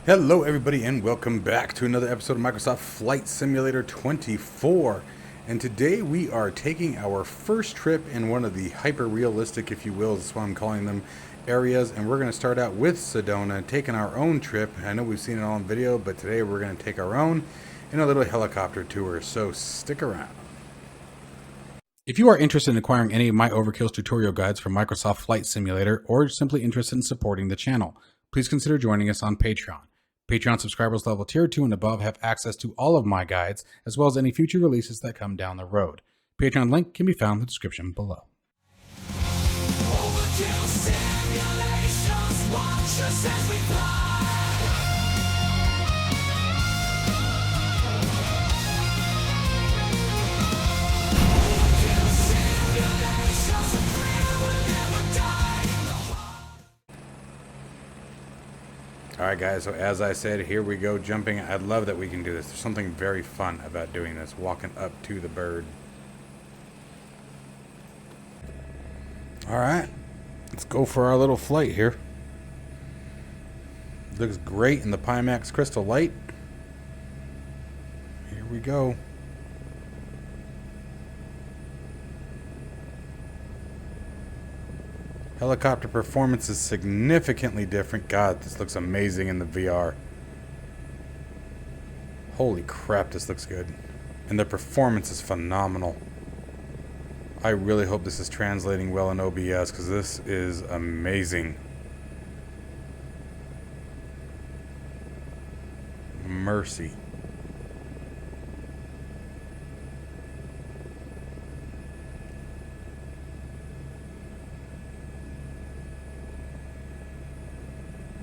Hello everybody and welcome back to another episode of Microsoft Flight Simulator 24. And today we are taking our first trip in one of the hyper-realistic, if you will, that's what I'm calling them, areas. And we're going to start out with Sedona, taking our own trip. I know we've seen it all in video, but today we're going to take our own in a little helicopter tour. So stick around. If you are interested in acquiring any of my Overkill's tutorial guides for Microsoft Flight Simulator, or simply interested in supporting the channel, please consider joining us on Patreon. Patreon subscribers level tier 2 and above have access to all of my guides, as well as any future releases that come down the road. Patreon link can be found in the description below. Overkill simulations, watch us as we fly. Overkill simulations, the thrill will never die. Alright guys, so as I said, here we go jumping. I love that we can do this. There's something very fun about doing this, walking up to the bird. Alright, let's go for our little flight here. Looks great in the Pimax Crystal Light. Here we go. Helicopter performance is significantly different. God, this looks amazing in the VR. Holy crap, this looks good. And the performance is phenomenal. I really hope this is translating well in OBS because this is amazing. Mercy.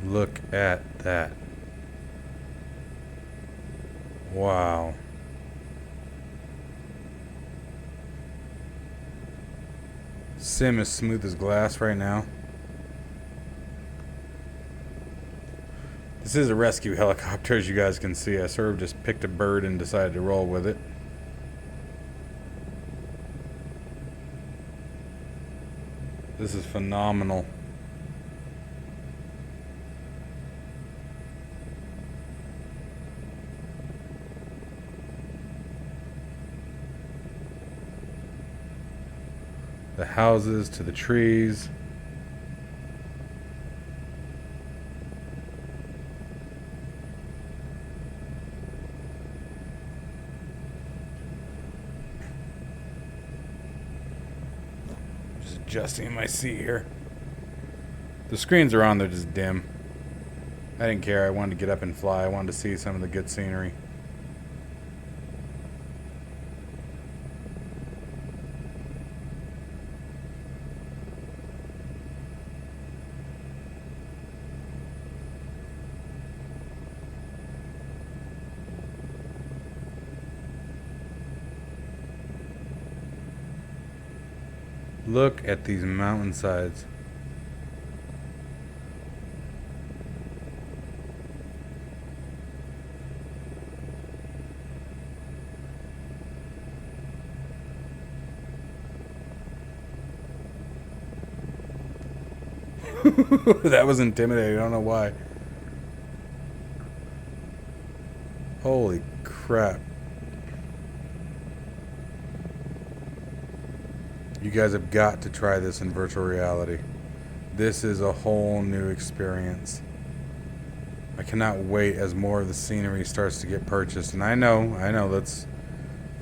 Look at that. Wow. Sim is smooth as glass right now. This is a rescue helicopter, as you guys can see. I sort of just picked a bird and decided to roll with it. This is phenomenal. The houses to the trees. Just adjusting my seat here. The screens are on, they're just dim. I didn't care. I wanted to get up and fly. I wanted to see some of the good scenery. Look at these mountainsides. That was intimidating. I don't know why. Holy crap. You guys have got to try this in virtual reality. This is a whole new experience. I cannot wait as more of the scenery starts to get purchased. And I know, let's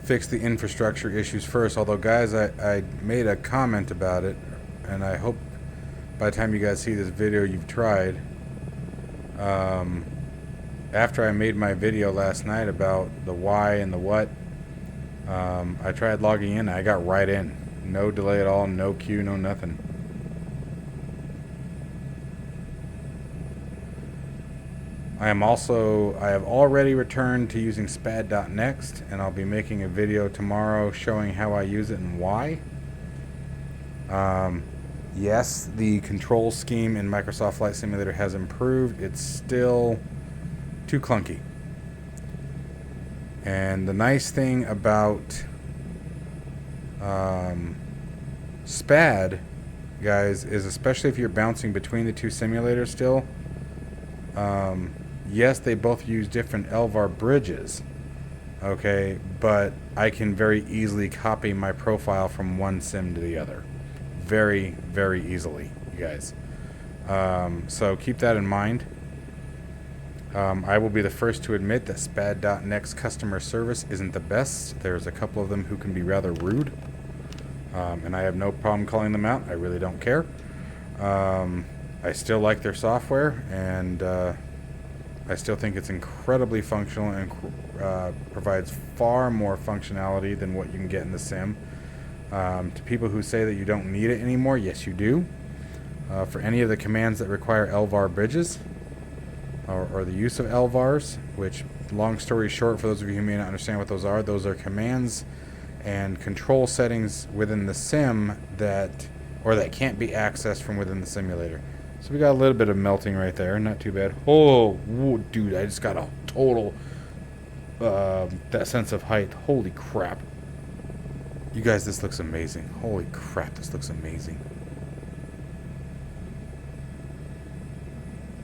fix the infrastructure issues first. Although, guys, I made a comment about it, and I hope by the time you guys see this video, you've tried. After I made my video last night about the why and the what, I tried logging in. I got right in. No delay at all, no queue, no nothing. I have already returned to using SPAD.next, and I'll be making a video tomorrow showing how I use it and why. Yes, the control scheme in Microsoft Flight Simulator has improved. It's still too clunky. And the nice thing about SPAD, guys, is especially if you're bouncing between the two simulators still, Yes, they both use different LVAR bridges, okay, but I can very easily copy my profile from one sim to the other. Very, very easily, you guys. So keep that in mind. I will be the first to admit that SPAD.NET's customer service isn't the best. There's a couple of them who can be rather rude, and I have no problem calling them out. I really don't care. I still like their software, and I still think it's incredibly functional and provides far more functionality than what you can get in the sim. To people who say that you don't need it anymore, yes you do. For any of the commands that require LVAR bridges, or the use of LVARs, which, long story short, for those of you who may not understand what those are commands and control settings within the sim that can't be accessed from within the simulator. So we got a little bit of melting right there, not too bad. Oh, whoa, dude, I just got a total, that sense of height. Holy crap. You guys, this looks amazing. Holy crap, this looks amazing.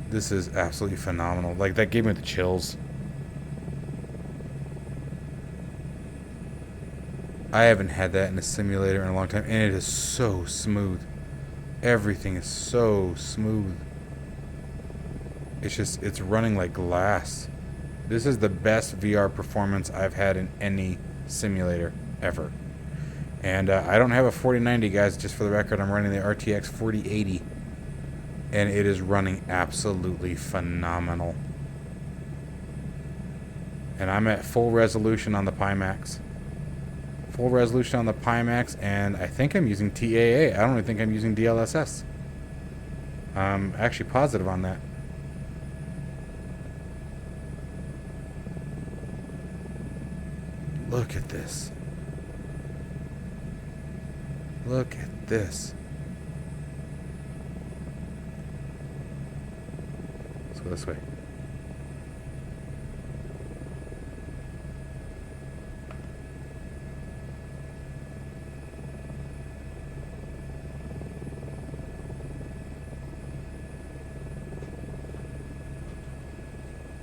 This is absolutely phenomenal. Like, that gave me the chills. I haven't had that in a simulator in a long time, and it is so smooth. Everything is so smooth. It's running like glass. This is the best VR performance I've had in any simulator ever. And I don't have a 4090, guys. Just for the record, I'm running the RTX 4080. And it is running absolutely phenomenal. And I'm at full resolution on the Pimax. Full resolution on the Pimax, and I think I'm using TAA. I don't even think I'm using DLSS. I'm actually positive on that. Look at this. Look at this. Let's go this way.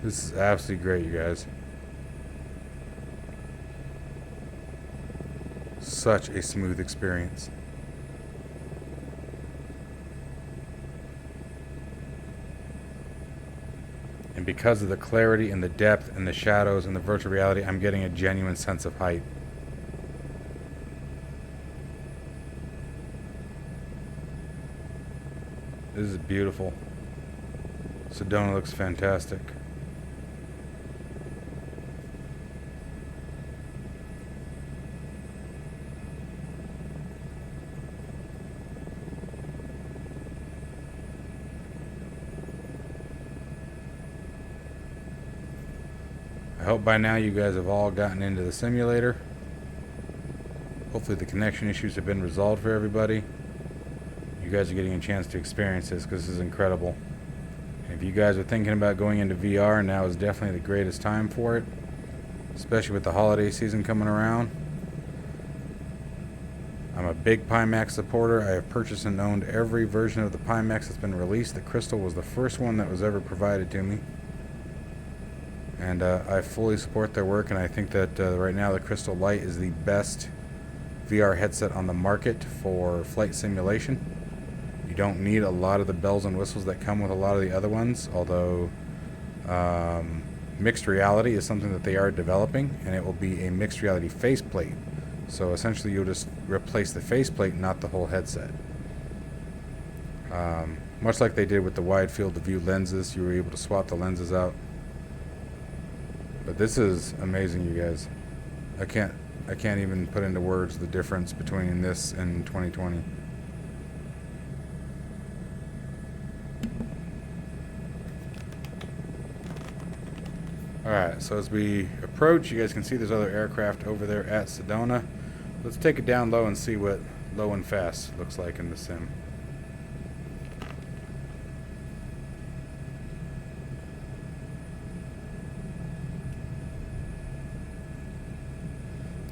This is absolutely great, you guys. Such a smooth experience. And because of the clarity and the depth and the shadows and the virtual reality, I'm getting a genuine sense of height. This is beautiful. Sedona looks fantastic. I hope by now you guys have all gotten into the simulator. Hopefully the connection issues have been resolved for everybody. You guys are getting a chance to experience this because this is incredible. And if you guys are thinking about going into VR, now is definitely the greatest time for it, especially with the holiday season coming around. I'm a big Pimax supporter. I have purchased and owned every version of the Pimax that's been released. The Crystal was the first one that was ever provided to me. And I fully support their work, and I think that right now the Crystal Light is the best VR headset on the market for flight simulation. You don't need a lot of the bells and whistles that come with a lot of the other ones, although mixed reality is something that they are developing, and it will be a mixed reality faceplate. So essentially you'll just replace the faceplate, not the whole headset. Much like they did with the wide field of view lenses, you were able to swap the lenses out. But this is amazing, you guys. I can't even put into words the difference between this and 2020. Alright, so as we approach, you guys can see there's other aircraft over there at Sedona. Let's take it down low and see what low and fast looks like in the sim.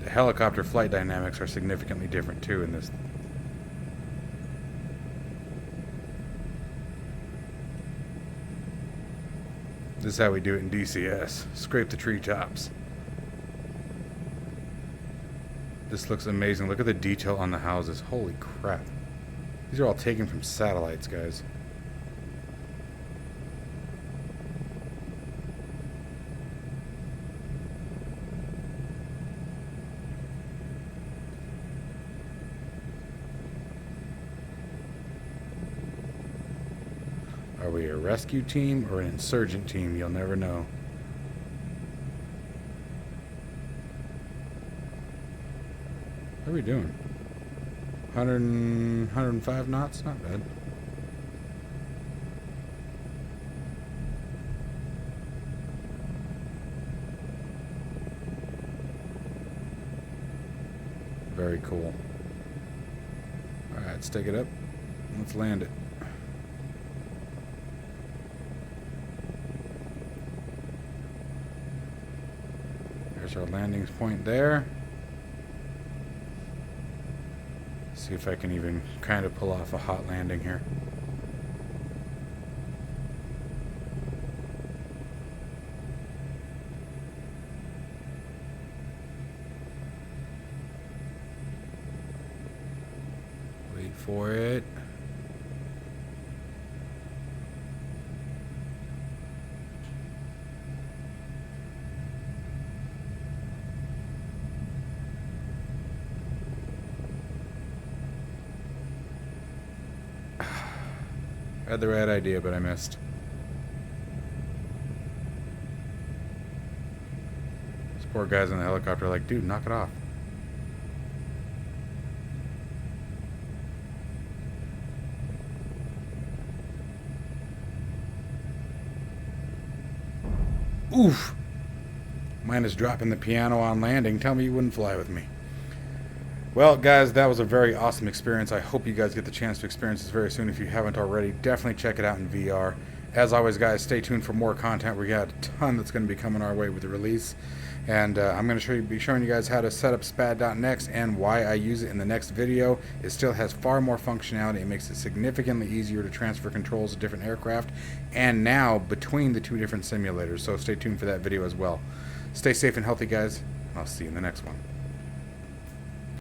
The helicopter flight dynamics are significantly different too in this. This is how we do it in DCS. Scrape the treetops. This looks amazing. Look at the detail on the houses. Holy crap. These are all taken from satellites, guys. Are we a rescue team or an insurgent team? You'll never know. What are we doing? 105 knots? Not bad. Very cool. Alright, let's take it up. Let's land it. There's our landing point there. See if I can even kind of pull off a hot landing here. Wait for it. I had the right idea, but I missed. These poor guys in the helicopter are like, dude, knock it off. Oof! Mine is dropping the piano on landing. Tell me you wouldn't fly with me. Well, guys, that was a very awesome experience. I hope you guys get the chance to experience this very soon. If you haven't already, definitely check it out in VR. As always, guys, stay tuned for more content. We got a ton that's going to be coming our way with the release. And I'm going to be showing you guys how to set up SPAD.next and why I use it in the next video. It still has far more functionality. It makes it significantly easier to transfer controls to different aircraft and now between the two different simulators. So stay tuned for that video as well. Stay safe and healthy, guys. I'll see you in the next one.